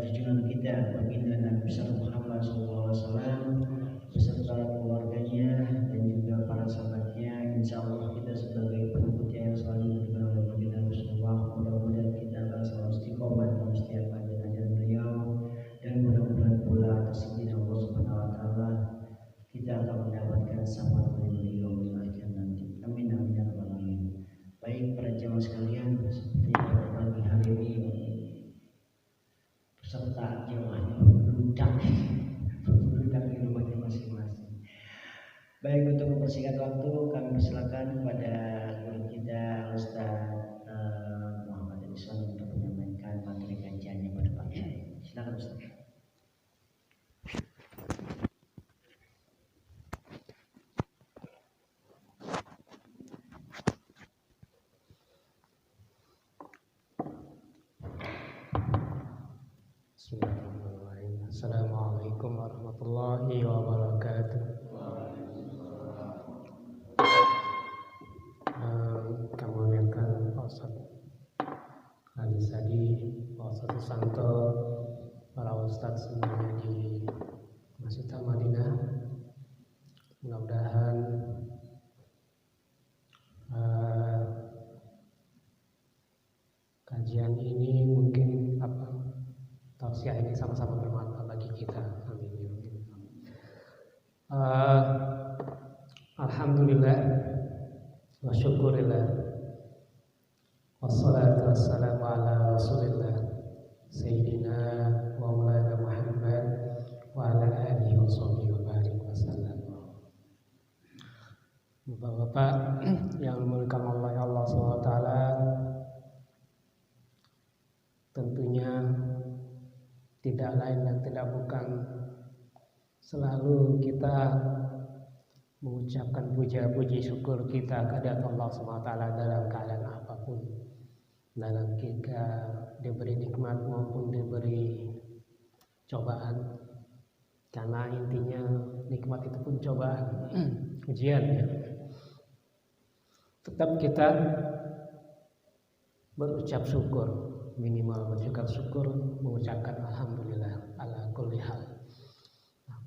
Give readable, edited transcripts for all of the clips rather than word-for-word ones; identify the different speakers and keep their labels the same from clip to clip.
Speaker 1: junjungan kita baginda Nabi Muhammad SAW beserta keluarganya dan juga para sahabatnya. Insya Allah kita sebagai pengikutnya yang selalu dikenal oleh baginda Rasulullah, mudah-mudahan kita akan selalu istiqomah dalam setiap ajaran beliau, dan mudah-mudahan pula atas izin Allah Subhanahu Wa Taala kita akan mendapatkan syafaat beliau di akhir nanti. Amin amin ya rabbal alamin. Baik para jemaah sekalian, seperti pada pagi hari ini peserta jemaahnya berudak di rumahnya masing-masing. Baik, untuk mempersingkat waktu kami persilakan kepada guru kita Ustaz Muhammad Edison untuk menyampaikan materi kajiannya pada pagi hari ini. Silakan Ustaz.
Speaker 2: Bismillahirrahmanirrahim. Assalamualaikum warahmatullahi wabarakatuh. Kami muliakan Pak Ustaz Ali Sadi, Pak Ustaz Susanto, para Ustaz semuanya di Masjid Al-Madinah. Mudah-mudahan kajian ini mungkin tausiah ini sama-sama bermanfaat bagi kita. Amin. Alhamdulillah wa syukurillah wassalatu wassalamu ala rasulillah sayyidina wa maulana Muhammad wa ala alihi wa sahbihi wa barik wasallam. Bapak-bapak yang dimuliakan oleh Allah SWT, tentunya tidak lain dan tidak bukan selalu kita mengucapkan puja-puji syukur kita kepada Allah SWT dalam keadaan apapun, dalam kita diberi nikmat maupun diberi cobaan, karena intinya nikmat itu pun cobaan, ujian ya. Tetap kita berucap syukur, minimal berucap syukur, mengucapkan alhamdulillah ala kulli hal.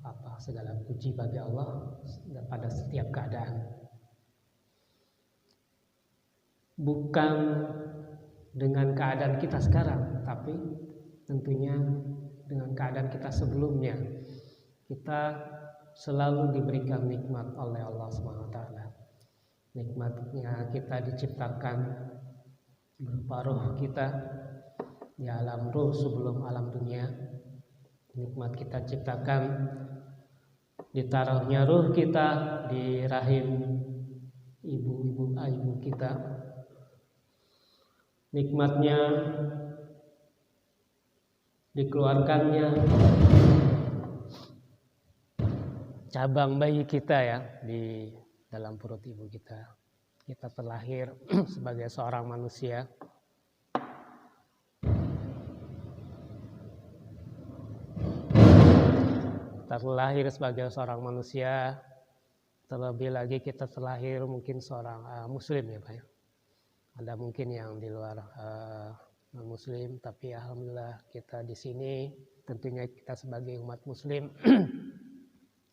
Speaker 2: Apa segala puji bagi Allah pada setiap keadaan. Bukan dengan keadaan kita sekarang, tapi tentunya dengan keadaan kita sebelumnya. Kita selalu diberikan nikmat oleh Allah SWT. Nikmatnya kita diciptakan berupa roh kita di alam ruh sebelum alam dunia. Nikmat kita ciptakan ditaruhnya ruh kita di rahim ibu kita. Nikmatnya dikeluarkannya cabang bayi kita ya di dalam perut ibu kita. Kita terlahir sebagai seorang manusia. Terlahir sebagai seorang manusia, terlebih lagi kita terlahir mungkin seorang muslim ya Pak ya. Ada mungkin yang di luar non-muslim, tapi alhamdulillah kita di sini tentunya kita sebagai umat muslim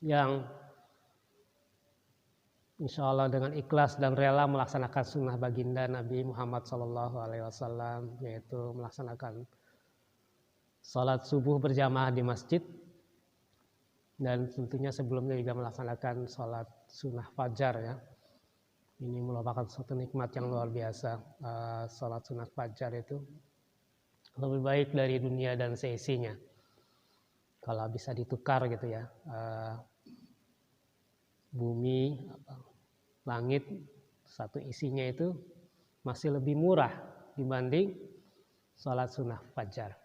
Speaker 2: yang insya Allah dengan ikhlas dan rela melaksanakan sunnah baginda Nabi Muhammad SAW, yaitu melaksanakan salat subuh berjamaah di masjid. Dan tentunya sebelumnya juga melaksanakan sholat sunnah fajar ya. Ini merupakan suatu nikmat yang luar biasa. Sholat sunnah fajar itu lebih baik dari dunia dan seisinya. Kalau bisa ditukar gitu ya. Bumi, langit, satu isinya itu masih lebih murah dibanding sholat sunnah fajar.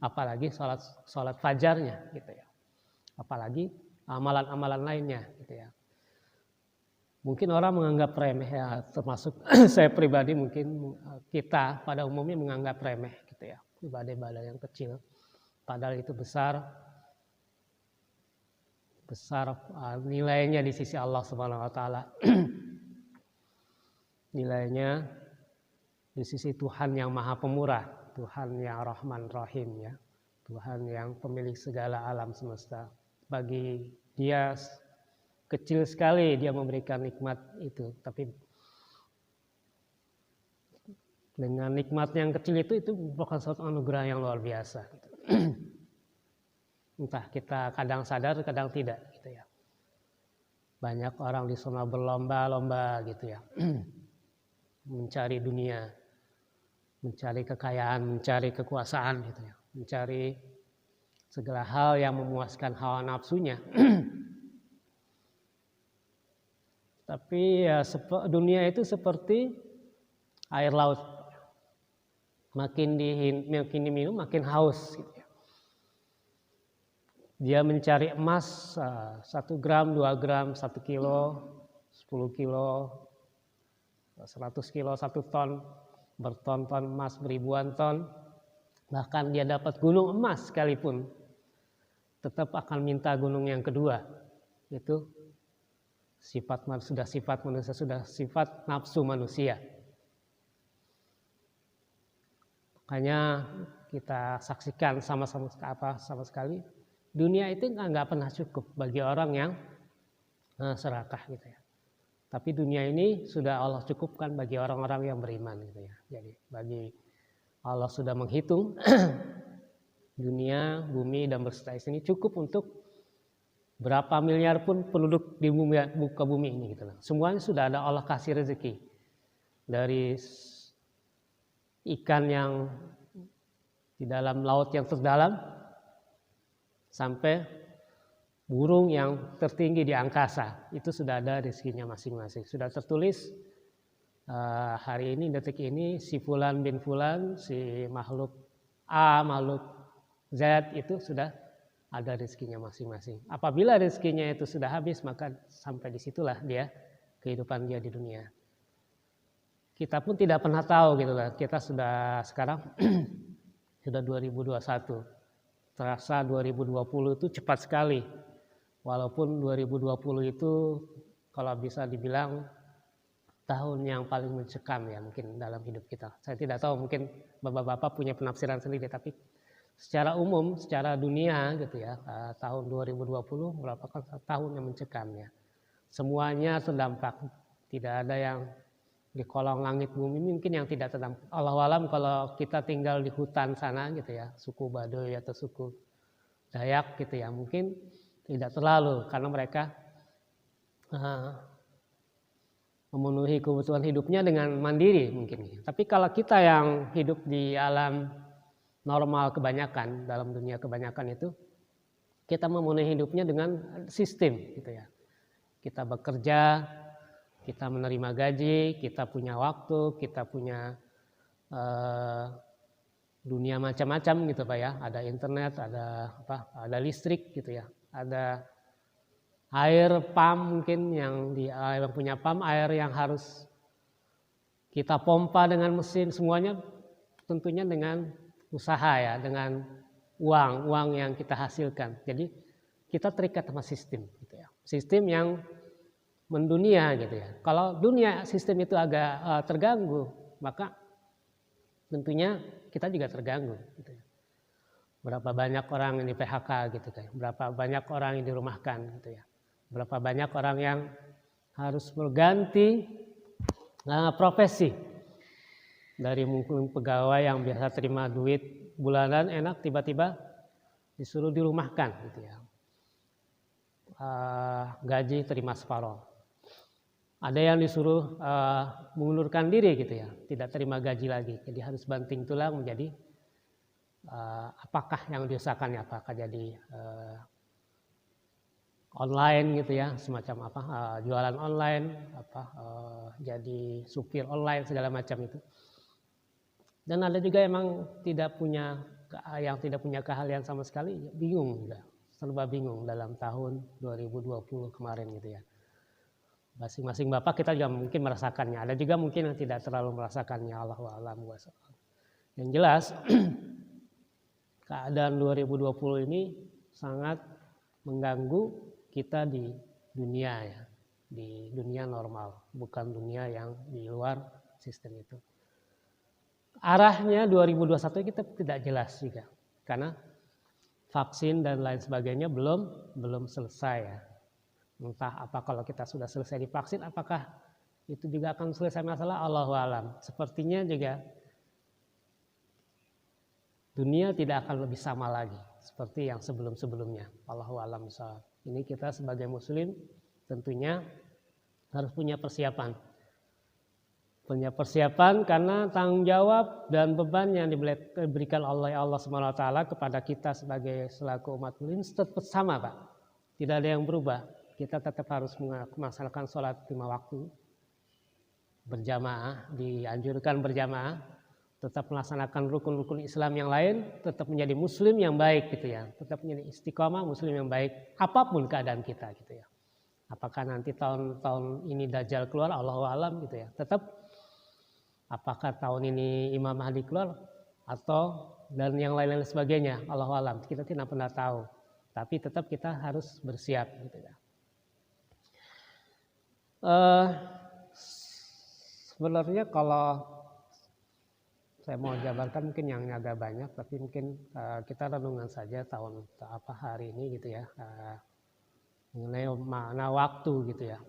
Speaker 2: Apalagi sholat fajarnya gitu ya. Apalagi amalan-amalan lainnya gitu ya. Mungkin orang menganggap remeh ya, termasuk saya pribadi, mungkin kita pada umumnya menganggap remeh gitu ya, ibadah-ibadah yang kecil, padahal itu besar nilainya di sisi Allah Subhanahu wa taala. Nilainya di sisi Tuhan yang Maha Pemurah, Tuhan yang Rahman Rahim ya. Tuhan yang pemilik segala alam semesta. Bagi dia kecil sekali dia memberikan nikmat itu, tapi dengan nikmat yang kecil itu merupakan suatu anugerah yang luar biasa. Entah kita kadang sadar, kadang tidak, gitu ya. Banyak orang di sana berlomba-lomba, gitu ya, mencari dunia, mencari kekayaan, mencari kekuasaan, gitu ya, mencari segala hal yang memuaskan hawa nafsunya. Tapi ya dunia itu seperti air laut, makin diminum makin haus, gitu ya. Dia mencari emas 1 gram, 2 gram, 1 kilo, 10 kilo, 100 kilo, 1 ton, berton-ton emas, beribuan ton. Bahkan dia dapat gunung emas sekalipun, tetap akan minta gunung yang kedua. Itu sifat manusia, sudah sifat nafsu manusia. Makanya kita saksikan sama sekali dunia itu nggak pernah cukup bagi orang yang serakah, gitu ya. Tapi dunia ini sudah Allah cukupkan bagi orang-orang yang beriman, gitu ya. Jadi bagi Allah sudah menghitung dunia, bumi dan berserta ini cukup untuk berapa miliar pun penduduk di muka bumi ini, gitu loh. Semuanya sudah ada Allah kasih rezeki, dari ikan yang di dalam laut yang terdalam sampai burung yang tertinggi di angkasa, itu sudah ada rezekinya masing-masing. Sudah tertulis hari ini, detik ini, si fulan bin fulan, si makhluk A, makhluk Z, itu sudah ada rezekinya masing-masing. Apabila rezekinya itu sudah habis, maka sampai disitulah dia kehidupan dia di dunia. Kita pun tidak pernah tahu, gitu lah. Kita sudah sekarang sudah 2021. Terasa 2020 itu cepat sekali. Walaupun 2020 itu kalau bisa dibilang tahun yang paling mencekam ya mungkin dalam hidup kita. Saya tidak tahu, mungkin bapak-bapak punya penafsiran sendiri, tapi secara umum, secara dunia, gitu ya, tahun 2020 merupakan tahun yang mencekam ya. Semuanya terdampak. Tidak ada yang di kolong langit bumi mungkin yang tidak terdampak. Allahu alam kalau kita tinggal di hutan sana, gitu ya, suku Baduy atau suku Dayak, gitu ya, mungkin tidak terlalu karena mereka memenuhi kebutuhan hidupnya dengan mandiri mungkin. Tapi kalau kita yang hidup di alam normal kebanyakan, dalam dunia kebanyakan itu, kita memenuhi hidupnya dengan sistem, gitu ya. Kita bekerja, kita menerima gaji, kita punya waktu, kita punya dunia macam-macam, gitu Pak ya. Ada internet, ada listrik, gitu ya. Ada air pump mungkin yang punya pump air yang harus kita pompa dengan mesin, semuanya tentunya dengan usaha ya, dengan uang yang kita hasilkan. Jadi kita terikat sama sistem, gitu ya. Sistem yang mendunia, gitu ya. Kalau dunia sistem itu agak terganggu, maka tentunya kita juga terganggu, gitu ya. Berapa banyak orang yang di PHK, gitu kan. Berapa banyak orang yang dirumahkan, gitu ya. Berapa banyak orang yang harus berganti profesi. Dari mungkin pegawai yang biasa terima duit bulanan enak, tiba-tiba disuruh dirumahkan, gitu ya. Gaji terima separuh. Ada yang disuruh mengundurkan diri, gitu ya, tidak terima gaji lagi, jadi harus banting tulang menjadi apakah yang diusahakannya, apakah jadi online, gitu ya, semacam jualan online, jadi supir online, segala macam itu. Dan ada juga yang tidak punya keahlian sama sekali, bingung juga, serba bingung dalam tahun 2020 kemarin, gitu ya. Masing-masing bapak kita juga mungkin merasakannya. Ada juga mungkin yang tidak terlalu merasakannya. Allahu a'lam. Yang jelas keadaan 2020 ini sangat mengganggu kita di dunia ya, di dunia normal, bukan dunia yang di luar sistem itu. Arahnya 2021 kita tidak jelas juga, karena vaksin dan lain sebagainya belum selesai ya. Entah apa kalau kita sudah selesai divaksin, apakah itu juga akan selesai masalah, Allahu alam. Sepertinya juga dunia tidak akan lebih sama lagi seperti yang sebelum-sebelumnya. Allahu alam. Ini kita sebagai muslim tentunya harus punya persiapan. Punya persiapan karena tanggung jawab dan beban yang diberikan oleh Allah Subhanahu wa taala kepada kita sebagai selaku umat muslim tetap sama, Pak. Tidak ada yang berubah. Kita tetap harus melaksanakan sholat 5 waktu berjamaah, dianjurkan berjamaah, tetap melaksanakan rukun-rukun Islam yang lain, tetap menjadi muslim yang baik gitu ya, tetap menjadi istiqomah muslim yang baik apapun keadaan kita gitu ya. Apakah nanti tahun ini Dajjal keluar, Allahu alam gitu ya. Tetap apakah tahun ini Imam Mahdi keluar atau dan yang lain-lain sebagainya, Allahu alam. Kita tidak pernah tahu. Tapi tetap kita harus bersiap gitu ya. Sebenarnya kalau saya mau jabarkan mungkin yang agak banyak, tapi mungkin kita renungan saja hari ini gitu ya, mengenai makna waktu gitu ya.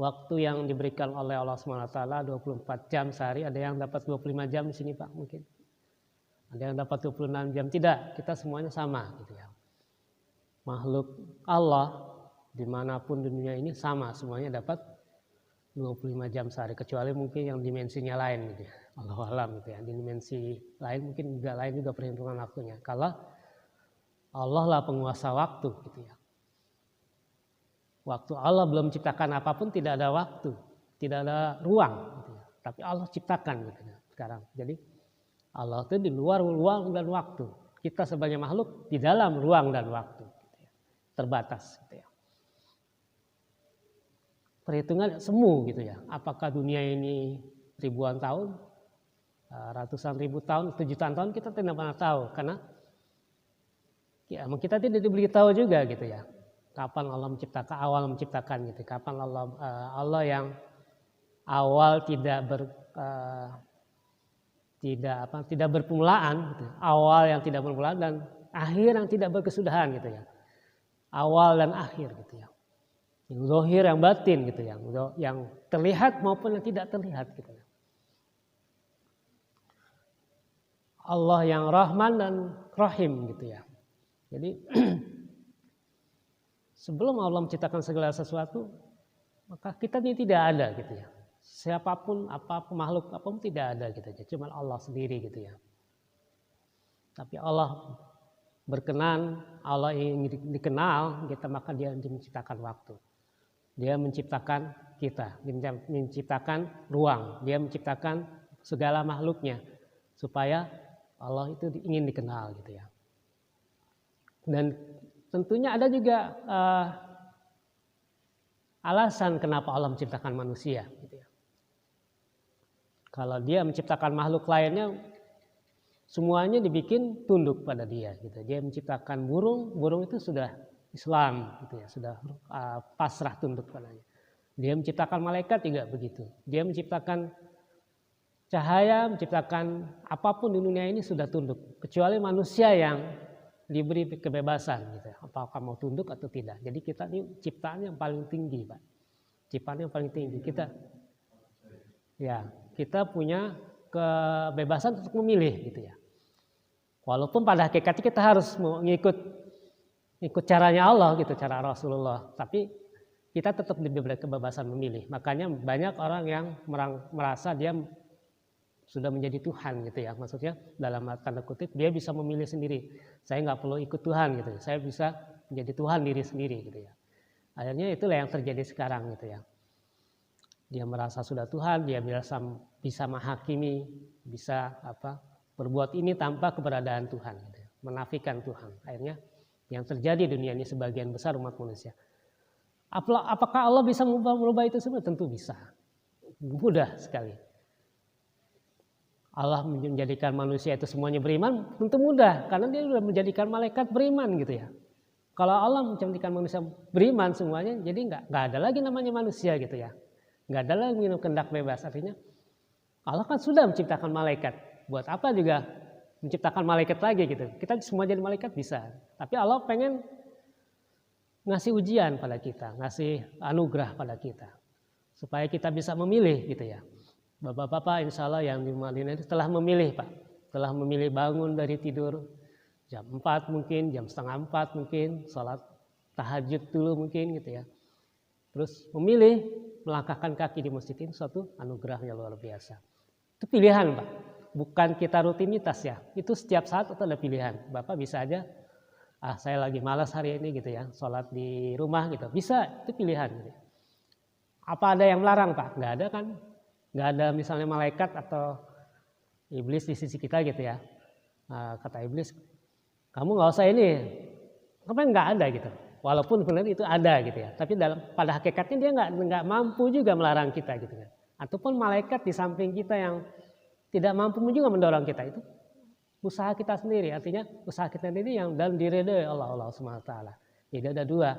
Speaker 2: Waktu yang diberikan oleh Allah SWT 24 jam sehari, ada yang dapat 25 jam di sini Pak mungkin. Ada yang dapat 26 jam, tidak, kita semuanya sama gitu ya. Makhluk Allah dimanapun dunia ini sama, semuanya dapat 25 jam sehari, kecuali mungkin yang dimensinya lain gitu ya. Allahu alam gitu ya. Di dimensi lain mungkin juga lain juga perhitungan waktunya. Kalau Allah lah penguasa waktu gitu ya. Waktu Allah belum ciptakan apapun, tidak ada waktu, tidak ada ruang gitu ya. Tapi Allah ciptakan gitu ya sekarang. Jadi Allah itu di luar ruang dan waktu. Kita sebagai makhluk di dalam ruang dan waktu gitu ya. Terbatas gitu ya. Perhitungan semu gitu ya. Apakah dunia ini ribuan tahun, ratusan ribu tahun, jutaan tahun, kita tidak pernah tahu karena ya, kita tidak diberitahu juga gitu ya. Kapan Allah menciptakan, awal menciptakan gitu. Kapan Allah yang awal tidak berpermulaan gitu. Awal yang tidak berpermulaan dan akhir yang tidak berkesudahan gitu ya. Awal dan akhir gitu ya. Yang zahir, yang batin gitu ya, yang terlihat maupun yang tidak terlihat gitu ya. Allah yang Rahman dan Rahim gitu ya. Jadi sebelum Allah menciptakan segala sesuatu, maka kita ini tidak ada gitu ya. Siapapun, apapun makhluk apapun tidak ada gitu aja, cuma Allah sendiri gitu ya. Tapi Allah berkenan, Allah ingin dikenal, kita maka Dia menciptakan waktu. Dia menciptakan kita, dia menciptakan ruang, dia menciptakan segala makhluknya supaya Allah itu ingin dikenal gitu ya. Dan tentunya ada juga alasan kenapa Allah menciptakan manusia gitu ya. Kalau Dia menciptakan makhluk lainnya, semuanya dibikin tunduk pada Dia gitu. Dia menciptakan burung, burung itu sudah Islam gitu ya, sudah pasrah tunduk padanya. Dia menciptakan malaikat juga begitu. Dia menciptakan cahaya, menciptakan apapun di dunia ini sudah tunduk, kecuali manusia yang diberi kebebasan gitu ya. Apakah mau tunduk atau tidak. Jadi kita ini ciptaan yang paling tinggi, Pak. Ciptaan yang paling tinggi. Kita punya kebebasan untuk memilih gitu ya. Walaupun pada hakikatnya kita harus ikut caranya Allah gitu, cara Rasulullah. Tapi kita tetap diberi kebebasan memilih. Makanya banyak orang yang merasa dia sudah menjadi Tuhan gitu ya. Maksudnya dalam tanda kutip dia bisa memilih sendiri. Saya nggak perlu ikut Tuhan gitu. Saya bisa menjadi Tuhan diri sendiri gitu ya. Akhirnya itulah yang terjadi sekarang gitu ya. Dia merasa sudah Tuhan, dia bisa menghakimi, bisa berbuat ini tanpa keberadaan Tuhan gitu ya. Menafikan Tuhan. Akhirnya yang terjadi di dunia ini sebagian besar umat manusia. Apakah Allah bisa merubah itu semua? Tentu bisa. Mudah sekali. Allah menjadikan manusia itu semuanya beriman, tentu mudah. Karena Dia sudah menjadikan malaikat beriman gitu ya. Kalau Allah menjadikan manusia beriman semuanya, jadi nggak ada lagi namanya manusia gitu ya. Nggak ada lagi minum kehendak bebas. Artinya Allah kan sudah menciptakan malaikat. Buat apa juga menciptakan malaikat lagi gitu. Kita semua jadi malaikat bisa. Tapi Allah pengen ngasih ujian pada kita, ngasih anugerah pada kita. Supaya kita bisa memilih gitu ya. Bapak-bapak insya Allah yang di Madinah itu telah memilih Pak. Telah memilih bangun dari tidur jam 4 mungkin, jam setengah 4 mungkin, sholat tahajud dulu mungkin gitu ya. Terus memilih melangkahkan kaki di masjid ini suatu anugerah yang luar biasa. Itu pilihan Pak. Bukan kita rutinitas ya. Itu setiap saat itu ada pilihan. Bapak bisa aja, saya lagi malas hari ini gitu ya, sholat di rumah gitu. Bisa, itu pilihan. Gitu. Apa ada yang melarang Pak? Nggak ada kan? Nggak ada misalnya malaikat atau iblis di sisi kita gitu ya. Kata iblis, kamu nggak usah ini. Kenapa nggak ada gitu? Walaupun benar itu ada gitu ya. Tapi pada hakikatnya dia nggak mampu juga melarang kita gitu kan. Ataupun malaikat di samping kita yang tidak mampu juga mendorong kita itu. Usaha kita sendiri, artinya usaha kita sendiri yang dan diridhoi Allah SWT. Jadi ada dua.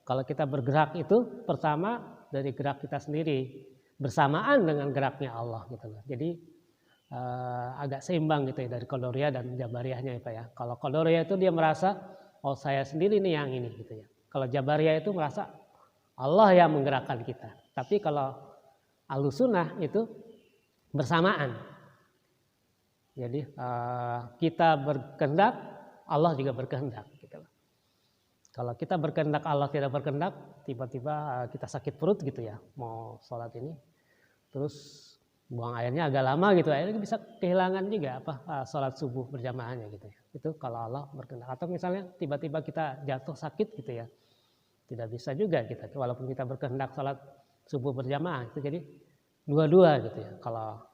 Speaker 2: Kalau kita bergerak itu pertama dari gerak kita sendiri bersamaan dengan geraknya Allah gitu loh. Jadi agak seimbang gitu ya dari Qadariyah dan Jabariyahnya ya Pak ya. Kalau Qadariyah itu dia merasa saya sendiri nih yang ini gitu ya. Kalau Jabariyah itu merasa Allah yang menggerakkan kita. Tapi kalau Ahlussunnah itu bersamaan. Jadi kita berkehendak, Allah juga berkehendak. Gitu. Kalau kita berkehendak, Allah tidak berkehendak, tiba-tiba kita sakit perut gitu ya, mau sholat ini, terus buang airnya agak lama gitu, akhirnya bisa kehilangan juga sholat subuh berjamaahnya gitu ya. Itu kalau Allah berkehendak. Atau misalnya tiba-tiba kita jatuh sakit gitu ya, tidak bisa juga kita, walaupun kita berkehendak sholat subuh berjamaah itu jadi dua-dua gitu ya. Kalau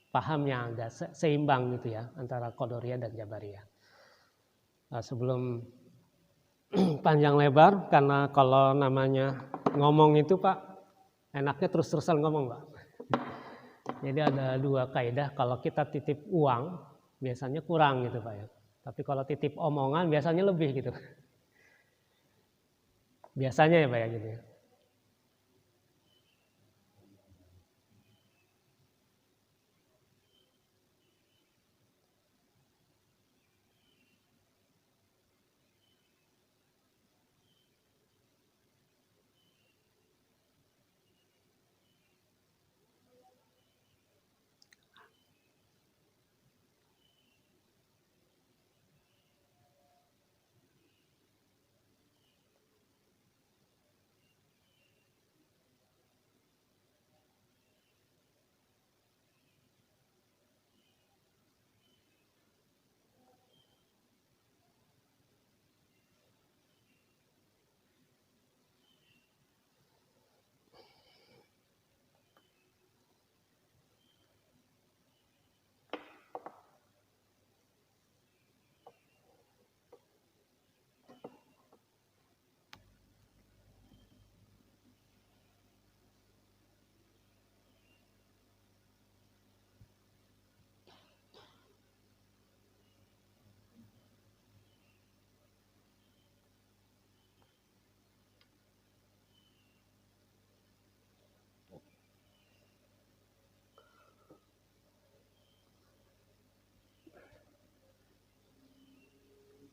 Speaker 2: pahamnya agak seimbang gitu ya antara Qadariyah dan Jabariyah. Sebelum panjang lebar, karena kalau namanya ngomong itu Pak, enaknya terus-terusan ngomong Pak. Jadi ada dua kaidah, kalau kita titip uang biasanya kurang gitu Pak ya. Tapi kalau titip omongan biasanya lebih gitu. Biasanya ya Pak ya gitu ya.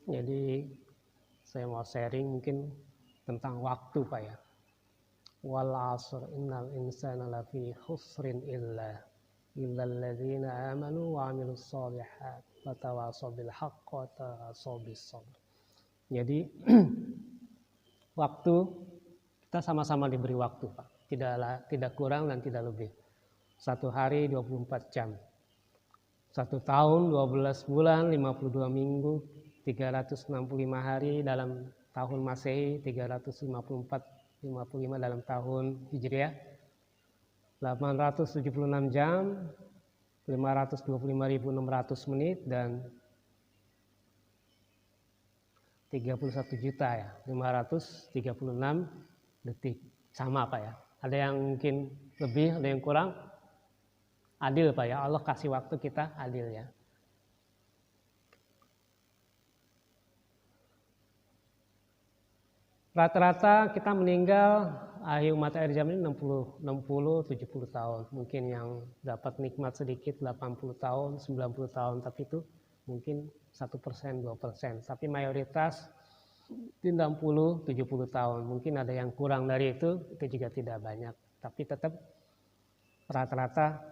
Speaker 2: Jadi saya mau sharing mungkin tentang waktu Pak ya. Wal 'asr innal insana lafi khusrin illal ladzina amanu wa 'amilus shalihat wa tawashaw bil haqqi wa tawashaw bis sabr. Jadi waktu kita sama-sama diberi waktu Pak. Tidak kurang dan tidak lebih. Satu hari 24 jam. 1 tahun 12 bulan 52 minggu 365 hari dalam tahun Masehi, 354 55 dalam tahun Hijriah, 876 jam, 525.600 menit dan 31 juta ya, 536 detik. Sama Pak ya. Ada yang mungkin lebih, ada yang kurang. Adil Pak ya, Allah kasih waktu kita adil ya. Rata-rata kita meninggal akhir umat air zaman ini 60, 70 tahun. Mungkin yang dapat nikmat sedikit 80 tahun, 90 tahun. Tapi itu mungkin 1%, 2%, tapi mayoritas 60-70 tahun. Mungkin ada yang kurang dari itu juga tidak banyak, tapi tetap rata-rata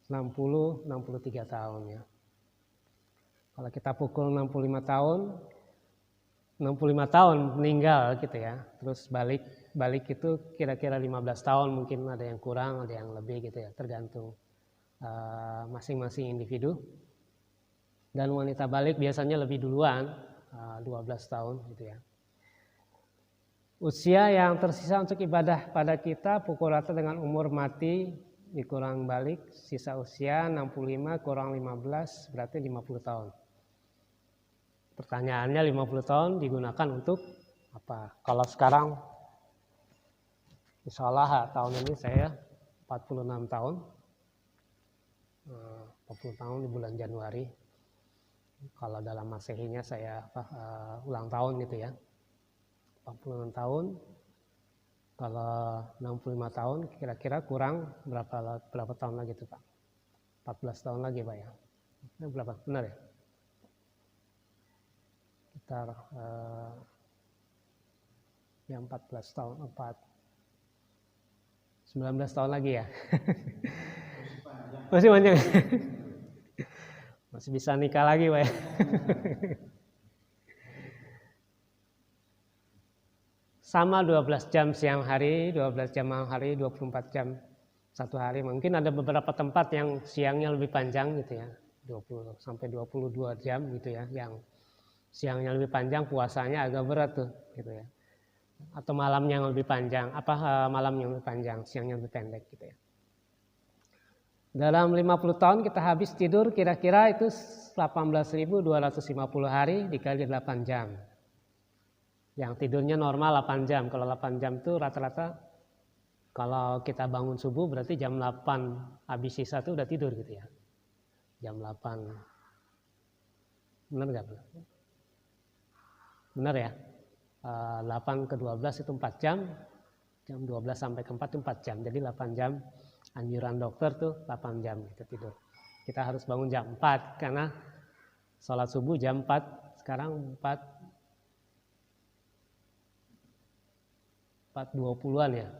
Speaker 2: 60-63 tahun ya. Kalau kita pukul 65 tahun meninggal gitu ya. Terus balik itu kira-kira 15 tahun, mungkin ada yang kurang, ada yang lebih gitu ya, tergantung masing-masing individu. Dan wanita balik biasanya lebih duluan, 12 tahun gitu ya. Usia yang tersisa untuk ibadah pada kita pukul rata dengan umur mati dikurang balik, sisa usia 65 kurang 15 berarti 50 tahun. Pertanyaannya 50 tahun digunakan untuk apa? Kalau sekarang insya Allah tahun ini saya 46 tahun. 40 tahun di bulan Januari. Kalau dalam Masehinya saya ulang tahun gitu ya. 46 tahun. Kalau 65 tahun kira-kira kurang berapa tahun lagi tuh Pak? 14 tahun lagi Pak ya. Ini berapa? Benar ya? Sekitar yang 14 tahun, 19 tahun lagi ya. Masih panjang. Masih bisa nikah lagi Pak ya. Sama 12 jam siang hari, 12 jam malam hari, 24 jam satu hari. Mungkin ada beberapa tempat yang siangnya lebih panjang gitu ya. 20 sampai 22 jam gitu ya. Yang siangnya lebih panjang, puasanya agak berat tuh gitu ya. Atau malamnya yang lebih panjang, malamnya yang lebih panjang, siangnya lebih pendek gitu ya. Dalam 50 tahun kita habis tidur kira-kira itu 18.250 hari dikali 8 jam. Yang tidurnya normal 8 jam. Kalau 8 jam itu rata-rata kalau kita bangun subuh berarti jam 8 habis sisa itu udah tidur gitu ya. Jam 8. Benar nggak? Benar ya? 8 ke 12 itu 4 jam. Jam 12 sampai ke 4 itu 4 jam. Jadi 8 jam. Anjuran dokter tuh 8 jam kita tidur. Kita harus bangun jam 4 karena sholat subuh jam 4. Sekarang 4.20-an ya.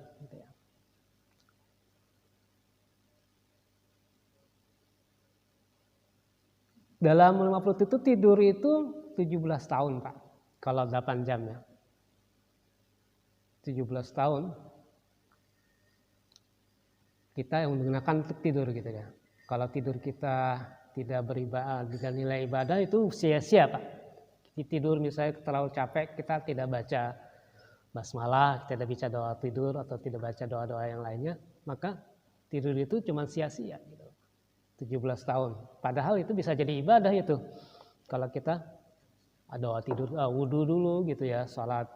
Speaker 2: Dalam 50 itu tidur itu 17 tahun Pak. Kalau 8 jam ya. 17 tahun. Kita yang menggunakan untuk tidur gitu ya. Kalau tidur kita tidak beribadah, dengan nilai ibadah itu sia-sia Pak. Tidur misalnya terlalu capek, kita tidak baca basmalah, tidak baca doa tidur atau tidak baca doa-doa yang lainnya, maka tidur itu cuma sia-sia gitu. 17 tahun. Padahal itu bisa jadi ibadah itu. Kalau kita doa tidur, wudu dulu gitu ya, salat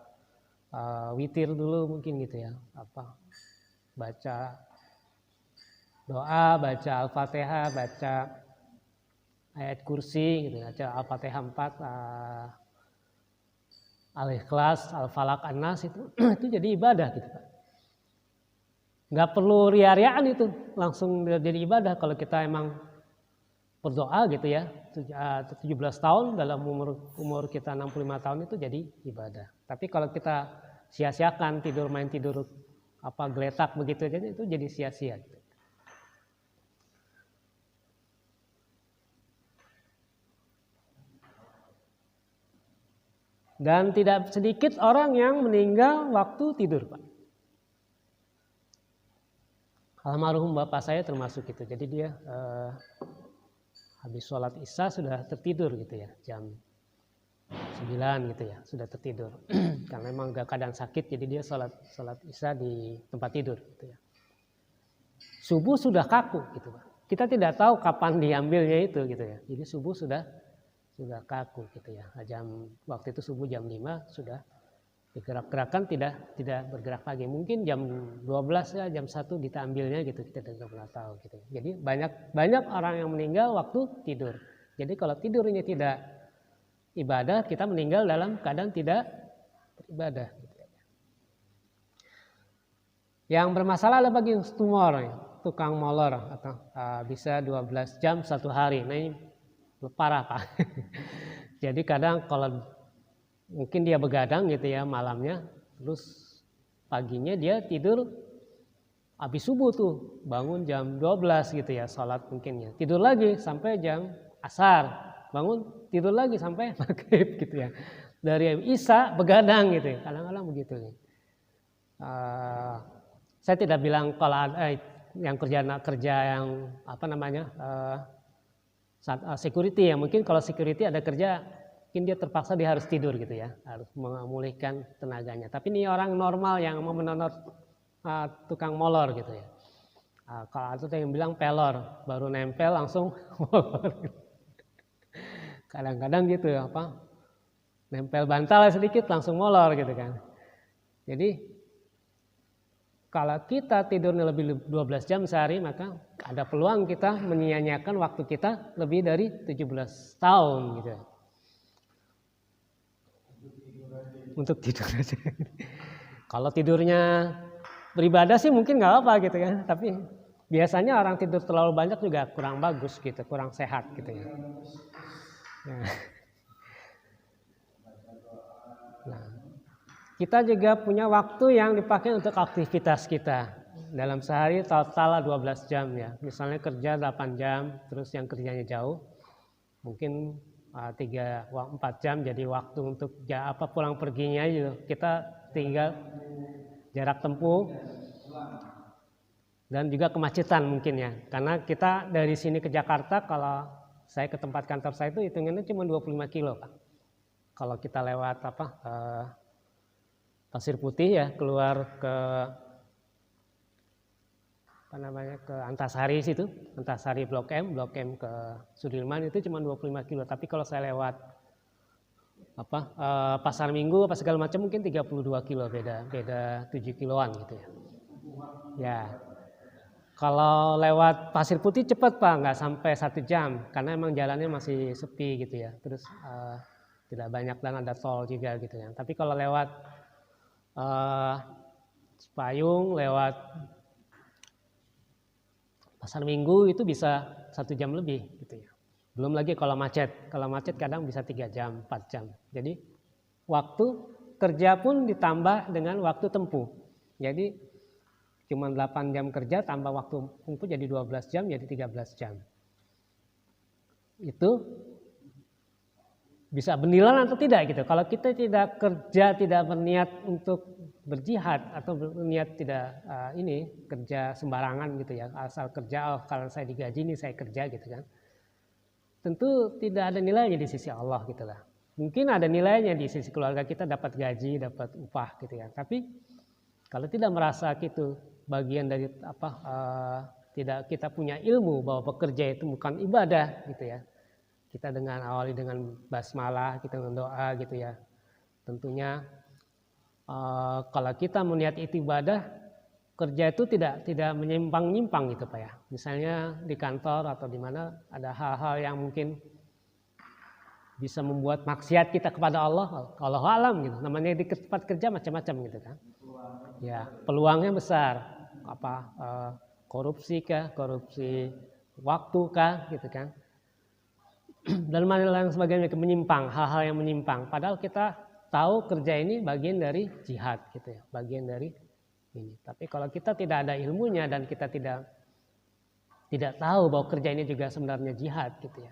Speaker 2: witir dulu mungkin gitu ya, baca doa, baca Al-Fatihah, baca ayat kursi gitu, baca Al-Fatihah 4, Al-Ikhlas, Al-Falaq, An-Nas itu jadi ibadah gitu Pak. Nggak perlu ria-riaan itu, langsung jadi ibadah kalau kita emang berdoa gitu ya. 17 tahun dalam umur kita 65 tahun itu jadi ibadah. Tapi kalau kita sia-siakan main tidur geletak begitu aja itu jadi sia-sia gitu. Dan tidak sedikit orang yang meninggal waktu tidur Pak. Almarhum bapak saya termasuk itu. Jadi dia habis sholat isya sudah tertidur gitu ya. Jam 9 gitu ya. Sudah tertidur. Karena memang gak keadaan sakit. Jadi dia sholat isya di tempat tidur gitu ya. Subuh sudah kaku gitu Pak. Kita tidak tahu kapan diambilnya itu gitu ya. Jadi subuh sudah kaku gitu ya. Waktu itu subuh jam 5 sudah digerak-gerakan, tidak bergerak lagi. Mungkin jam 12 ya, jam 1 kita ambilnya gitu, kita tidak pernah tahu gitu. Jadi banyak orang yang meninggal waktu tidur. Jadi kalau tidur ini tidak ibadah, kita meninggal dalam keadaan tidak beribadah gitu. Yang bermasalah adalah bagi tumor, tukang molor atau bisa 12 jam satu hari. Nah, ini parah Pak. Jadi kadang kalau mungkin dia begadang gitu ya malamnya, terus paginya dia tidur habis subuh tuh, bangun jam 12 gitu ya, sholat mungkin ya, tidur lagi sampai jam asar, bangun tidur lagi sampai maghrib gitu ya. Dari isya begadang gitu ya, kadang-kadang begitu nih. Saya tidak bilang kalau yang kerja yang apa namanya security ya, mungkin kalau security ada kerja mungkin dia terpaksa dia harus tidur gitu ya, harus memulihkan tenaganya. Tapi ini orang normal yang mau menonton tukang molor gitu ya. Kalau ada yang bilang pelor, baru nempel langsung molor. Kadang-kadang gitu ya, apa nempel bantal sedikit langsung molor gitu kan. Jadi kalau kita tidurnya lebih 12 jam sehari, maka ada peluang kita menyia-nyiakan waktu kita lebih dari 17 tahun gitu. Untuk tidur aja. Kalau tidurnya beribadah sih mungkin nggak apa gitu kan, tapi biasanya orang tidur terlalu banyak juga kurang bagus gitu, kurang sehat gitu ya. Nah, kita juga punya waktu yang dipakai untuk aktivitas kita. Dalam sehari total 12 jam ya. Misalnya kerja 8 jam, terus yang kerjanya jauh, mungkin 3-4 jam jadi waktu untuk pulang perginya gitu. Kita tinggal jarak tempuh dan juga kemacetan mungkin ya. Karena kita dari sini ke Jakarta, kalau saya ke tempat kantor saya itu hitungannya cuma 25 kilo Pak. Kalau kita lewat Pasir Putih ya, keluar ke ke Antasari situ, Antasari Blok M ke Sudirman itu cuma 25 kilo. Tapi kalau saya lewat Pasar Minggu apa segala macam mungkin 32 kilo, beda 7 kiloan gitu ya. Ya. Kalau lewat Pasir Putih cepat Pak, nggak sampai 1 jam karena emang jalannya masih sepi gitu ya. Terus tidak banyak dan ada tol juga gitu ya. Tapi kalau lewat Cipayung, lewat Pasar Minggu itu bisa 1 jam lebih gitu ya. Belum lagi kalau macet kadang bisa 3 jam, 4 jam. Jadi waktu kerja pun ditambah dengan waktu tempuh. Jadi cuma 8 jam kerja tambah waktu tempuh jadi 12 jam, jadi 13 jam. Itu bisa bernilai atau tidak gitu. Kalau kita tidak kerja, tidak berniat untuk berjihad atau berniat tidak kerja sembarangan gitu ya, asal kerja kalau saya digaji nih saya kerja gitu kan, tentu tidak ada nilainya di sisi Allah gitu lah. Mungkin ada nilainya di sisi keluarga kita, dapat gaji, dapat upah gitu ya. Tapi kalau tidak merasa gitu bagian dari tidak kita punya ilmu bahwa bekerja itu bukan ibadah gitu ya. Kita awali dengan basmalah, kita dengan doa gitu ya. Tentunya kalau kita melihat itu ibadah, kerja itu tidak menyimpang-nyimpang gitu Pak ya. Misalnya di kantor atau di mana ada hal-hal yang mungkin bisa membuat maksiat kita kepada Allah, Allah alam gitu. Namanya di tempat kerja macam-macam gitu kan. Ya, peluangnya besar. Korupsi kah, korupsi waktu kah gitu kan. Dan lain sebagainya menyimpang, hal-hal yang menyimpang. Padahal kita tahu kerja ini bagian dari jihad gitu ya, bagian dari ini. Tapi kalau kita tidak ada ilmunya dan kita tidak tahu bahwa kerja ini juga sebenarnya jihad gitu ya.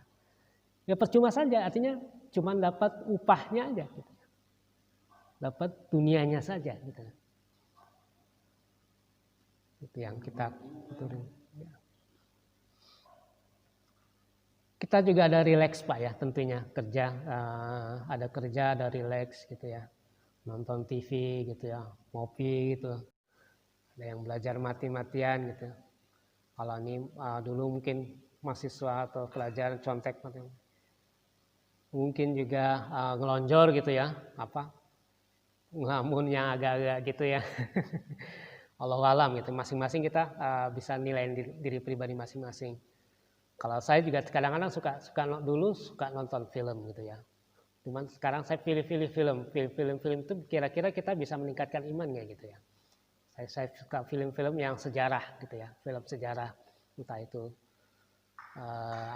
Speaker 2: Ya percuma saja, artinya cuma dapat upahnya aja gitu. Dapat dunianya saja gitu. Itu yang kita butuhin. Kita juga ada relax Pak ya, tentunya kerja, ada kerja, ada relax gitu ya, nonton TV gitu ya, ngopi gitu, ada yang belajar mati-matian gitu. Kalau ini dulu mungkin mahasiswa atau pelajar contek, mungkin juga ngelonjor gitu ya, ngelamun yang agak-agak gitu ya. Allah alam gitu, masing-masing kita bisa nilai diri pribadi masing-masing. Kalau saya juga kadang-kadang suka nonton film gitu ya. Cuman sekarang saya pilih-pilih film itu kira-kira kita bisa meningkatkan imannya gitu ya. Saya suka film-film yang sejarah gitu ya, film sejarah, entah itu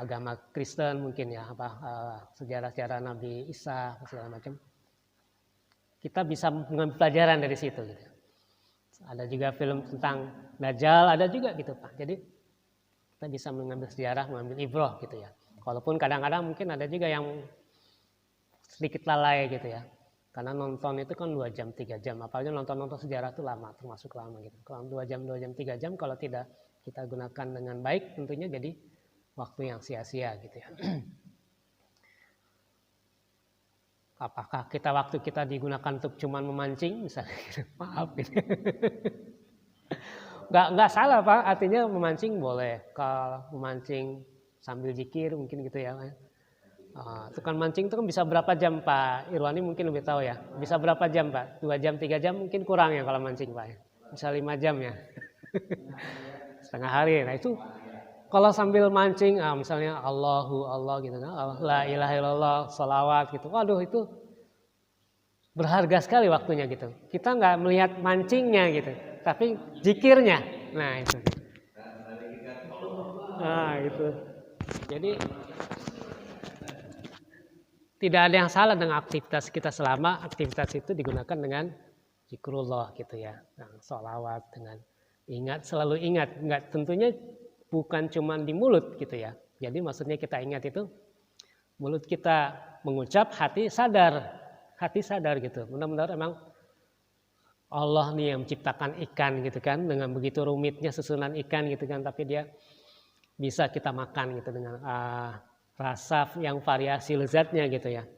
Speaker 2: agama Kristen mungkin ya, sejarah-sejarah Nabi Isa segala macam. Kita bisa mengambil pelajaran dari situ gitu. Ada juga film tentang Dajjal, ada juga gitu Pak. Jadi kita bisa mengambil sejarah, mengambil ibrah gitu ya. Walaupun kadang-kadang mungkin ada juga yang sedikit lalai gitu ya. Karena nonton itu kan 2 jam, 3 jam. Apalagi nonton sejarah itu lama, termasuk lama gitu. Kalau 2 jam, 3 jam kalau tidak kita gunakan dengan baik tentunya jadi waktu yang sia-sia gitu ya. Apakah waktu kita digunakan untuk cuman memancing misalnya gitu. Maaf gitu. Nggak salah Pak, artinya memancing boleh. Kalau memancing sambil zikir mungkin gitu ya. Itu kan mancing itu kan bisa berapa jam Pak Irwani mungkin lebih tahu ya. Bisa berapa jam Pak? 2 jam, 3 jam mungkin kurang ya kalau mancing Pak. Bisa 5 jam ya. Setengah hari. Nah itu kalau sambil mancing, misalnya Allah gitu kan, la ilaha illallah, sholawat gitu. Waduh itu berharga sekali waktunya gitu. Kita nggak melihat mancingnya gitu, tapi zikirnya. Nah itu. Nah itu. Jadi tidak ada yang salah dengan aktivitas kita selama aktivitas itu digunakan dengan zikrullah gitu ya. Nah, sholawat dengan selalu ingat. Nggak tentunya bukan cuma di mulut gitu ya. Jadi maksudnya kita ingat itu mulut kita mengucap, hati sadar gitu. Benar-benar emang Allah nih yang menciptakan ikan gitu kan, dengan begitu rumitnya susunan ikan gitu kan, tapi dia bisa kita makan gitu dengan rasa yang variasi lezatnya gitu ya.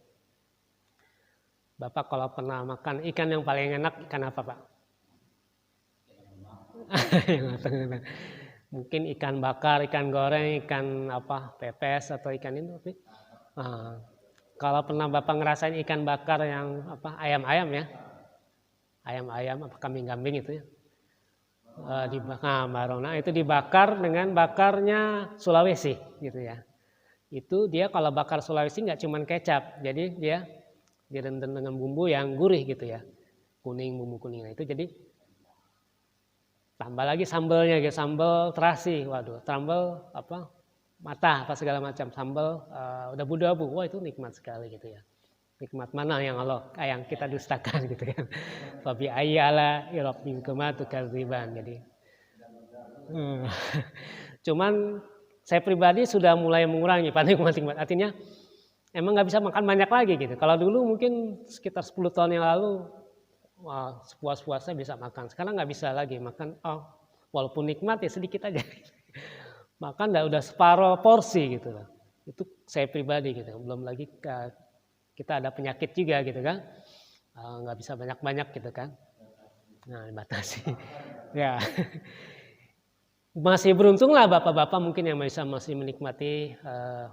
Speaker 2: Bapak kalau pernah makan ikan yang paling enak ikan apa Pak? Mungkin ikan bakar, ikan goreng, ikan pepes atau ikan ini. Tapi kalau pernah Bapak ngerasain ikan bakar yang ayam-ayam ya, ayam-ayam kambing-kambing itu ya, barona itu dibakar dengan bakarnya Sulawesi gitu ya. Itu dia kalau bakar Sulawesi nggak cuma kecap, jadi dia direndam dengan bumbu yang gurih gitu ya, bumbu kuning itu jadi. Tambah lagi sambelnya gitu, sambal terasi, waduh, sambal mata segala macam, sambal udah budabu, wah itu nikmat sekali gitu ya. Nikmat mana yang kita dustakan gitu ya. Fabi ayyala rabbikuma tukadziban. Jadi cuman saya pribadi sudah mulai mengurangi nikmat. Artinya emang nggak bisa makan banyak lagi gitu. Kalau dulu mungkin sekitar 10 tahun yang lalu sepuas-puasnya bisa makan. Sekarang nggak bisa lagi makan. Walaupun nikmat ya sedikit aja. Makan udah separuh porsi gitu loh. Itu saya pribadi gitu. Belum lagi kita ada penyakit juga gitu kan. Nggak bisa banyak-banyak gitu kan. Nah dibatasi. Ya. Masih beruntung lah bapak-bapak mungkin yang masih menikmati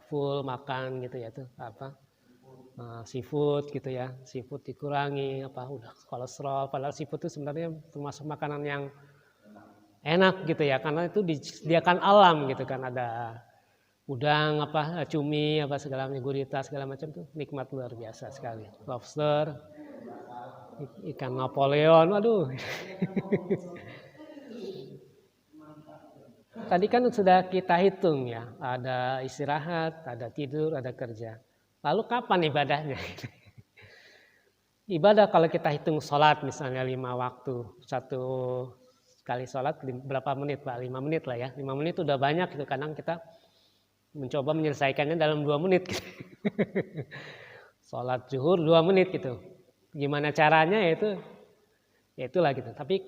Speaker 2: full makan gitu ya tuh seafood gitu ya, seafood dikurangi udah kolesterol, padahal seafood itu sebenarnya termasuk makanan yang enak gitu ya, karena itu disediakan alam gitu kan, ada udang cumi segala macam, gurita segala macam tuh nikmat luar biasa sekali, lobster, ikan Napoleon, waduh. Tadi kan sudah kita hitung ya, ada istirahat, ada tidur, ada kerja. Lalu kapan ibadahnya? Ibadah kalau kita hitung sholat misalnya 5 waktu, satu kali sholat berapa menit Pak? 5 menit lah ya, 5 menit udah banyak gitu, kadang kita mencoba menyelesaikannya dalam 2 menit gitu. Sholat zuhur 2 menit gitu, gimana caranya ya itulah gitu, tapi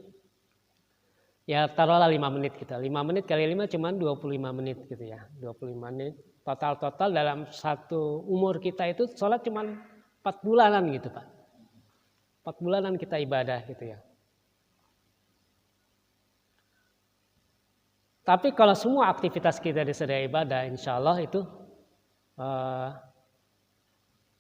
Speaker 2: ya taruhlah 5 menit gitu, 5 menit kali 5 cuma 25 menit gitu ya, 25 menit. Total dalam satu umur kita itu sholat cuma 4 bulanan gitu Pak. 4 bulanan kita ibadah gitu ya. Tapi kalau semua aktivitas kita disediakan ibadah, insya Allah itu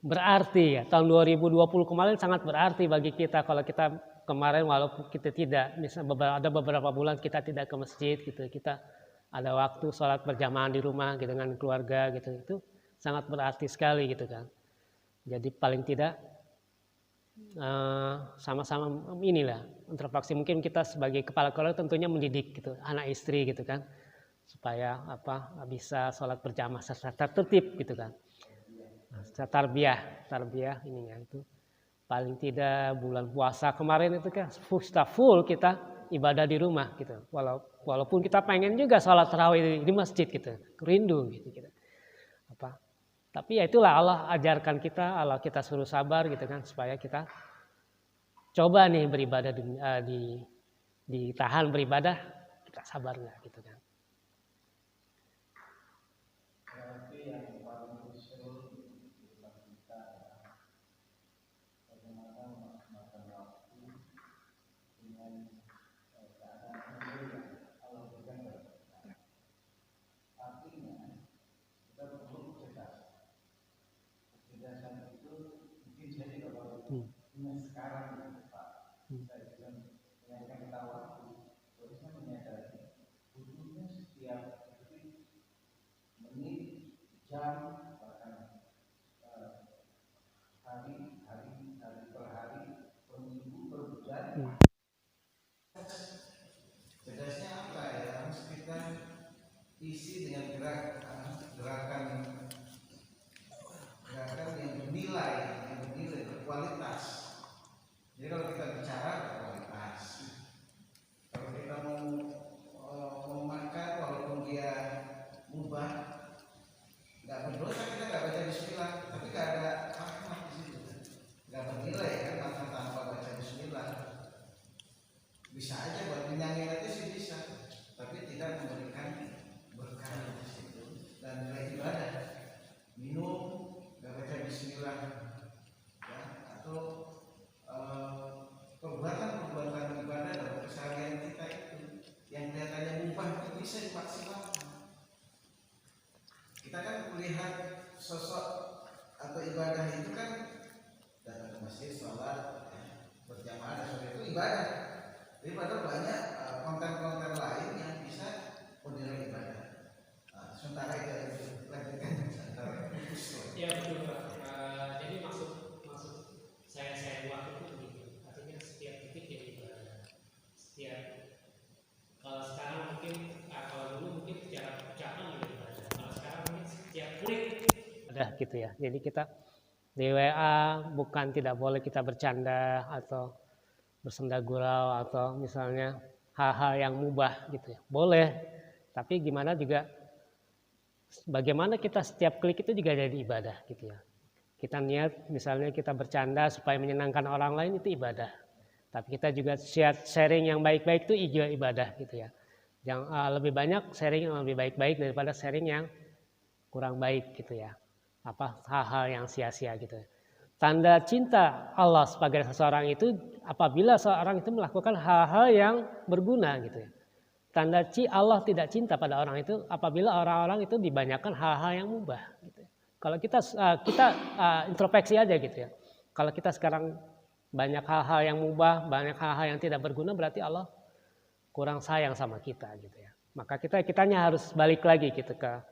Speaker 2: berarti ya. Tahun 2020 kemarin sangat berarti bagi kita. Kalau kita kemarin walaupun kita tidak, misalnya ada beberapa bulan kita tidak ke masjid gitu, kita ada waktu sholat berjamaah di rumah gitu, dengan keluarga gitu, itu sangat berarti sekali gitu kan. Jadi paling tidak sama-sama inilah interaksi, mungkin kita sebagai kepala keluarga tentunya mendidik gitu anak istri gitu kan, supaya bisa sholat berjamaah secara tertib gitu kan. Nah, secara tarbiyah ininya itu paling tidak bulan puasa kemarin itu kan full kita ibadah di rumah gitu. Walaupun kita pengen juga sholat tarawih di masjid gitu, rindu gitu. Tapi ya itulah Allah ajarkan kita, Allah kita suruh sabar gitu kan, supaya kita coba nih beribadah ditahan beribadah, kita sabar nggak gitu kan.
Speaker 3: Bedanya apa ya? Harus kita isi dengan gerakan yang bernilai, berkualitas. Jadi kalau kita bicara berkualitas, kalau kita mau makan walaupun dia mubah, nggak berdosa, kita nggak baca bismillah, tapi nggak ada rahmat di situ, nggak bernilai kan makan tanpa baca bismillah. Bisa aja buat kenyangin aja sih bisa, tapi tidak memberikan berkah di situ dan nilai ibadah. Minum nggak baca bismillah, ya, atau perbuatan ibadah dalam keseharian kita itu yang kelihatannya mubah itu bisa dimaksimalkan. Kita kan melihat sosok atau ibadah itu kan datang ke masjid, sholat, berjamaah dan sebagainya, itu ibadah. Jadi padahal banyak konten-konten lain yang bisa menilai ibadah. Sementara itu lanjutkan antara
Speaker 2: Ya betul Pak. Jadi maksud saya buat itu begitu. Artinya setiap titik jadi ibadah. Kalau sekarang mungkin kalau dulu mungkin secara ucapan jadi ibadah. Kalau sekarang mungkin setiap klik ada gitu ya. Jadi kita di WA bukan tidak boleh kita bercanda atau bersenda gurau atau misalnya hal-hal yang mubah gitu ya. Boleh. Tapi gimana juga bagaimana kita setiap klik itu juga jadi ibadah gitu ya. Kita niat misalnya kita bercanda supaya menyenangkan orang lain itu ibadah. Tapi kita juga sharing yang baik-baik itu juga ibadah gitu ya. Yang lebih banyak sharing yang lebih baik-baik daripada sharing yang kurang baik gitu ya. Hal-hal yang sia-sia gitu. Tanda cinta Allah sebagai seseorang itu apabila seorang itu melakukan hal-hal yang berguna gitu ya. Tanda Allah tidak cinta pada orang itu apabila orang-orang itu dibanyakan hal-hal yang mubah gitu. Kalau kita introspeksi aja gitu ya. Kalau kita sekarang banyak hal-hal yang mubah, banyak hal-hal yang tidak berguna, berarti Allah kurang sayang sama kita gitu ya. Maka kitanya harus balik lagi gitu ke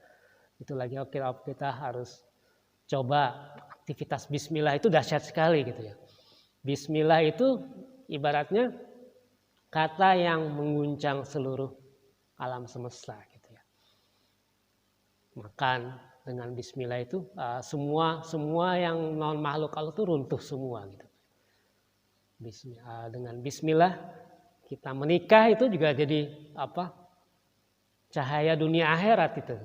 Speaker 2: itu lagi. Oke, kita harus coba aktivitas bismillah itu dahsyat sekali gitu ya. Bismillah itu ibaratnya kata yang mengguncang seluruh alam semesta gitu ya. Makan dengan bismillah itu semua yang non makhluk Allah itu runtuh semua gitu. Dengan bismillah kita menikah itu juga jadi cahaya dunia akhirat itu.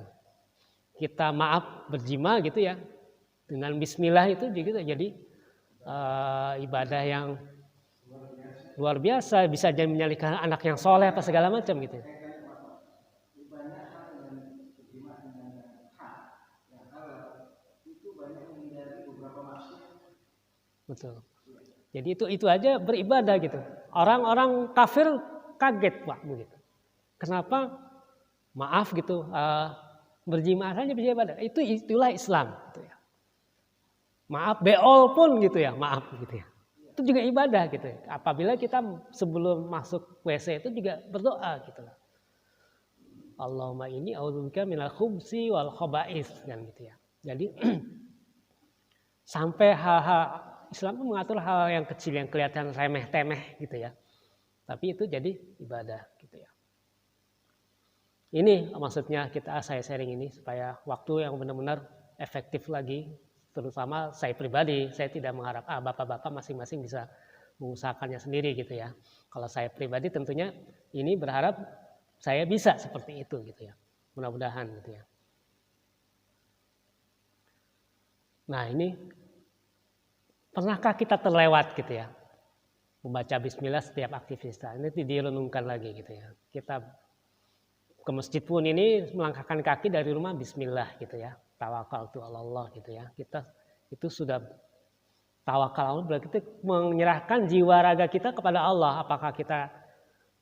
Speaker 2: Kita maaf berjima gitu ya. Dengan bismillah itu juga jadi ibadah yang luar biasa, bisa jadi menyalihkan anak yang soleh apa segala macam gitu. Betul. Jadi itu aja beribadah gitu. Orang-orang kafir kaget Pak begitu. Kenapa? Maaf gitu, berjima saja bisa ibadah. Itulah Islam gitu ya. Maaf beol pun gitu ya, maaf gitu ya. Itu juga ibadah gitu ya. Apabila kita sebelum masuk WC itu juga berdoa gitu lah. Allahumma inni a'udzubika minal khubsi wal khaba'is kan gitu ya. Jadi sampai hal-hal Islam itu mengatur hal yang kecil yang kelihatan remeh-temeh gitu ya. Tapi itu jadi ibadah gitu ya. Ini maksudnya saya sharing ini supaya waktu yang benar-benar efektif lagi, terutama saya pribadi. Saya tidak mengharap bapak-bapak masing-masing bisa mengusahakannya sendiri gitu ya. Kalau saya pribadi tentunya ini berharap saya bisa seperti itu gitu ya. Mudah-mudahan gitu ya. Nah ini, pernahkah kita terlewat gitu ya, membaca bismillah setiap aktivitas? Ini direnungkan lagi gitu ya. Kita ke masjid pun ini melangkahkan kaki dari rumah bismillah gitu ya. Tawakaltu Allah gitu ya. Kita itu sudah tawakal Allah, berarti kita menyerahkan jiwa raga kita kepada Allah. Apakah kita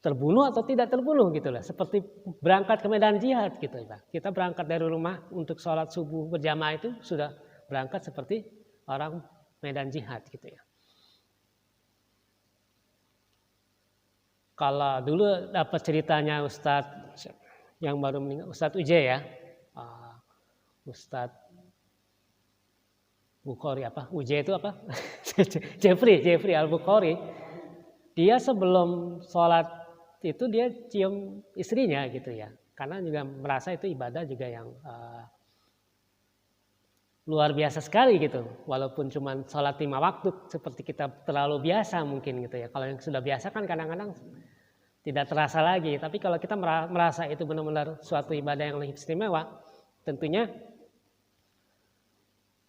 Speaker 2: terbunuh atau tidak terbunuh gitu lah. Seperti berangkat ke medan jihad gitu ya. Kita berangkat dari rumah untuk sholat subuh berjamaah itu sudah berangkat seperti orang medan jihad gitu ya. Kalau dulu dapat ceritanya Ustadz yang baru meninggal, Ustadz Uje ya, Ustadz Bukhari Uje itu apa? Jeffrey Al-Bukhari. Dia sebelum sholat itu dia cium istrinya gitu ya, karena juga merasa itu ibadah juga yang luar biasa sekali gitu, walaupun cuma sholat 5 waktu seperti kita terlalu biasa mungkin gitu ya. Kalau yang sudah biasa kan kadang-kadang tidak terasa lagi, tapi kalau kita merasa itu benar-benar suatu ibadah yang lebih istimewa, tentunya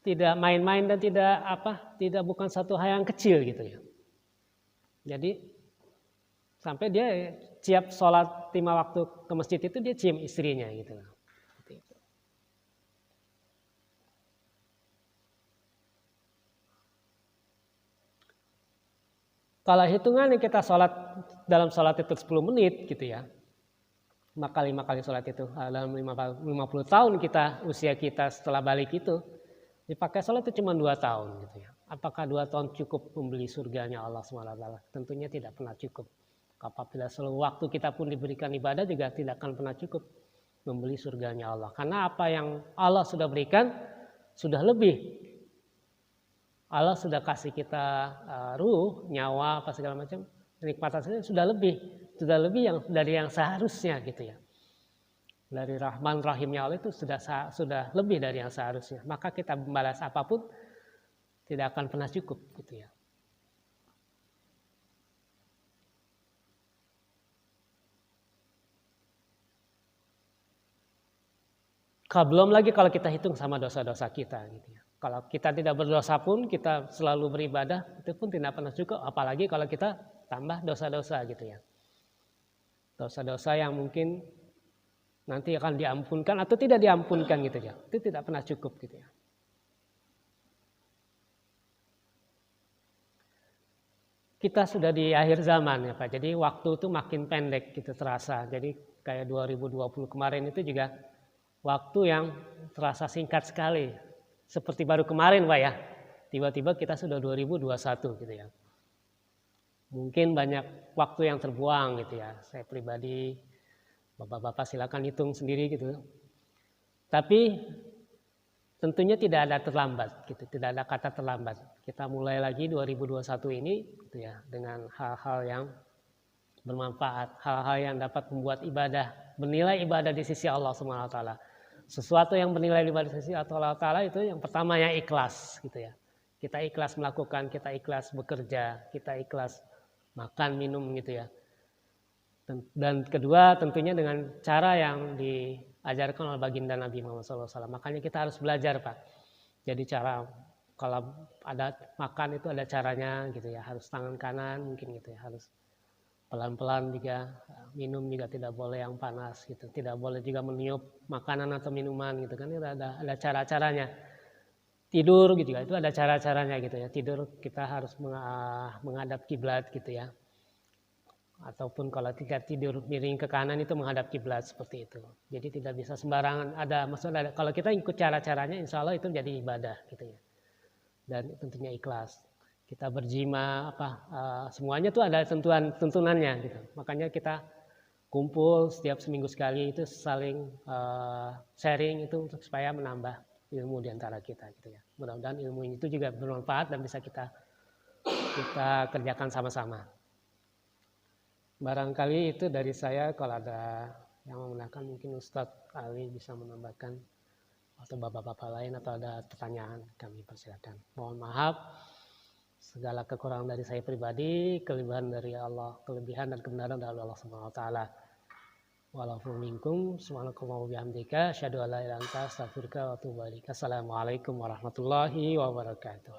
Speaker 2: tidak main-main dan tidak bukan satu hal yang kecil gitu ya. Jadi sampai dia siap sholat 5 waktu ke masjid itu dia cium istrinya gitu. Kalau hitungannya kita sholat dalam sholat itu 10 menit gitu ya, maka 5 kali sholat itu dalam 50 tahun kita, usia kita setelah balik itu, dipakai sholat itu cuma 2 tahun gitu ya. Apakah 2 tahun cukup membeli surganya Allah SWT? Tentunya tidak pernah cukup. Apabila seluruh waktu kita pun diberikan ibadah juga tidak akan pernah cukup membeli surganya Allah. Karena apa yang Allah sudah berikan sudah lebih. Allah sudah kasih kita ruh, nyawa, apa segala macam, kenikmatan sudah lebih yang dari yang seharusnya gitu ya. Dari Rahman Rahimnya Allah itu sudah lebih dari yang seharusnya. Maka kita membalas apapun tidak akan pernah cukup gitu ya. Belum lagi kalau kita hitung sama dosa-dosa kita gitu ya. Kalau kita tidak berdosa pun kita selalu beribadah, itu pun tidak pernah cukup, apalagi kalau kita tambah dosa-dosa gitu ya. Dosa-dosa yang mungkin nanti akan diampunkan atau tidak diampunkan gitu ya. Itu tidak pernah cukup gitu ya. Kita sudah di akhir zaman ya Pak. Jadi waktu itu makin pendek gitu terasa. Jadi kayak 2020 kemarin itu juga waktu yang terasa singkat sekali. Seperti baru kemarin Pak ya, tiba-tiba kita sudah 2021 gitu ya. Mungkin banyak waktu yang terbuang gitu ya. Saya pribadi, bapak-bapak silakan hitung sendiri gitu. Tapi tentunya tidak ada terlambat gitu, tidak ada kata terlambat. Kita mulai lagi 2021 ini gitu ya, dengan hal-hal yang bermanfaat, hal-hal yang dapat membuat ibadah, bernilai ibadah di sisi Allah SWT. Sesuatu yang bernilai ibadah di sisi Allah Ta'ala itu yang pertamanya ikhlas gitu ya. Kita ikhlas melakukan, kita ikhlas bekerja, kita ikhlas makan, minum gitu ya. Dan kedua tentunya dengan cara yang diajarkan oleh baginda Nabi Muhammad SAW. Makanya kita harus belajar Pak. Jadi cara kalau ada makan itu ada caranya gitu ya. Harus tangan kanan mungkin gitu ya. Harus pelan-pelan juga, minum juga tidak boleh yang panas gitu, tidak boleh juga meniup makanan atau minuman gitu kan, itu ada cara-caranya. Tidur gitu ya, itu ada cara-caranya gitu ya. Tidur kita harus menghadap kiblat gitu ya. Ataupun kalau tidak tidur miring ke kanan itu menghadap kiblat seperti itu. Jadi tidak bisa sembarangan. Maksudnya kalau kita ikut cara-caranya, insya Allah itu jadi ibadah gitu ya. Dan tentunya ikhlas. Kita berjima semuanya tuh ada tuntunannya gitu. Makanya kita kumpul setiap seminggu sekali itu saling sharing itu untuk supaya menambah ilmu di antara kita gitu ya. Mudah-mudahan ilmu itu juga bermanfaat dan bisa kita kerjakan sama-sama. Barangkali itu dari saya, kalau ada Yang membenarkan mungkin Ustadz Ali bisa menambahkan, atau bapak-bapak lain, atau ada pertanyaan kami persilakan. Mohon maaf segala kekurangan dari saya pribadi, kelebihan dari Allah, kelebihan dan kebenaran dari Allah Subhanahu wa taala. Walaupun minkum subhanallahi wa bihamdika asyhadu an la ilaha illa anta astaghfiruka wa atubu ilaik. Assalamualaikum warahmatullahi wabarakatuh.